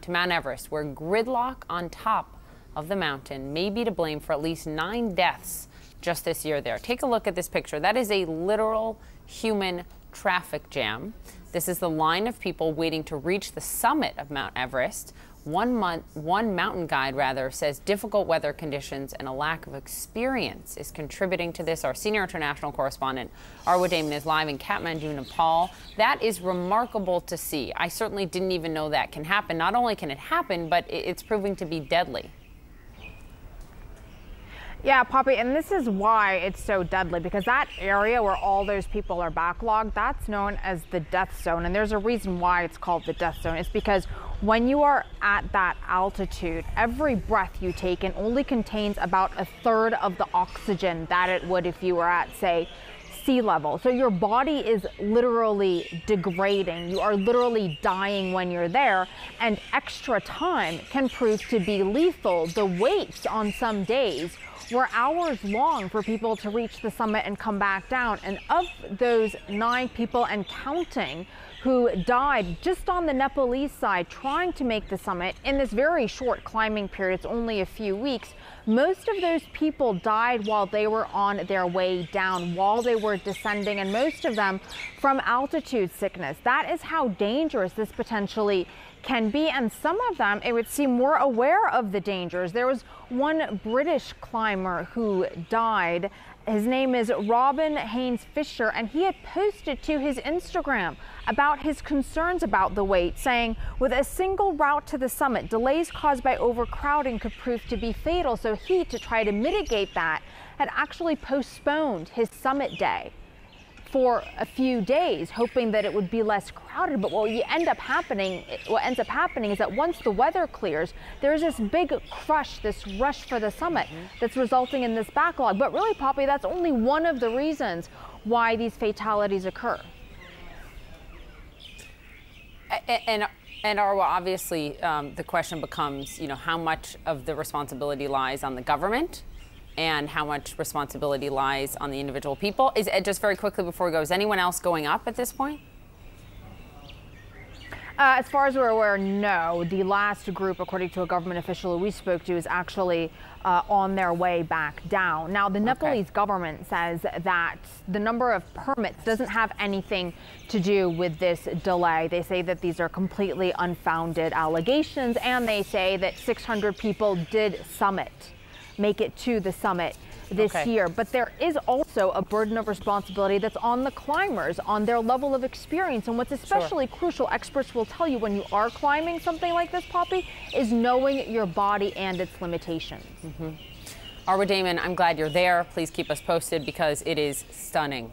to Mount Everest, where gridlock on top of the mountain may be to blame for at least 9 deaths just this year there. Take a look at this picture. That is a literal human traffic jam. This is the line of people waiting to reach the summit of Mount Everest. One mountain guide says difficult weather conditions and a lack of experience is contributing to this. Our senior international correspondent, Arwa Damon, is live in Kathmandu, Nepal. That is remarkable to see. I certainly didn't even know that can happen. Not only can it happen, but it's proving to be deadly. Yeah, Poppy, and this is why it's so deadly, because that area where all those people are backlogged, that's known as the death zone. And there's a reason why it's called the death zone. It's because when you are at that altitude, every breath you take in only contains about 1/3 of the oxygen that it would if you were at, say, sea level. So your body is literally degrading. You are literally dying when you're there, and extra time can prove to be lethal. The waits on some days were hours long for people to reach the summit and come back down. And of those 9 people and counting who died just on the Nepalese side trying to make the summit in this very short climbing period, it's only a few weeks, most of those people died while they were on their way down, while they were descending, and most of them from altitude sickness. That is how dangerous this potentially can be, and some of them, it would seem, more aware of the dangers. There was one British climber who died. His name is Robin Haynes Fisher, and he had posted to his Instagram about his concerns about the wait, saying, with a single route to the summit, delays caused by overcrowding could prove to be fatal. So he, to try to mitigate that, had actually postponed his summit day for a few days, hoping that it would be less crowded. But what ends up happening is that once the weather clears, there's this big crush, this rush for the summit that's resulting in this backlog. But really, Poppy, that's only one of the reasons why these fatalities occur. And Arwa, obviously, the question becomes, how much of the responsibility lies on the government and how much responsibility lies on the individual people. Just very quickly before we go, is anyone else going up at this point? As far as we're aware, no. The last group, according to a government official who we spoke to, is actually on their way back down. Now, the Nepalese government says that the number of permits doesn't have anything to do with this delay. They say that these are completely unfounded allegations, and they say that 600 people did make it to the summit this year. But there is also a burden of responsibility that's on the climbers, on their level of experience. And what's especially crucial, experts will tell you when you are climbing something like this, Poppy, is knowing your body and its limitations. Arwa Damon, I'm glad you're there. Please keep us posted because it is stunning.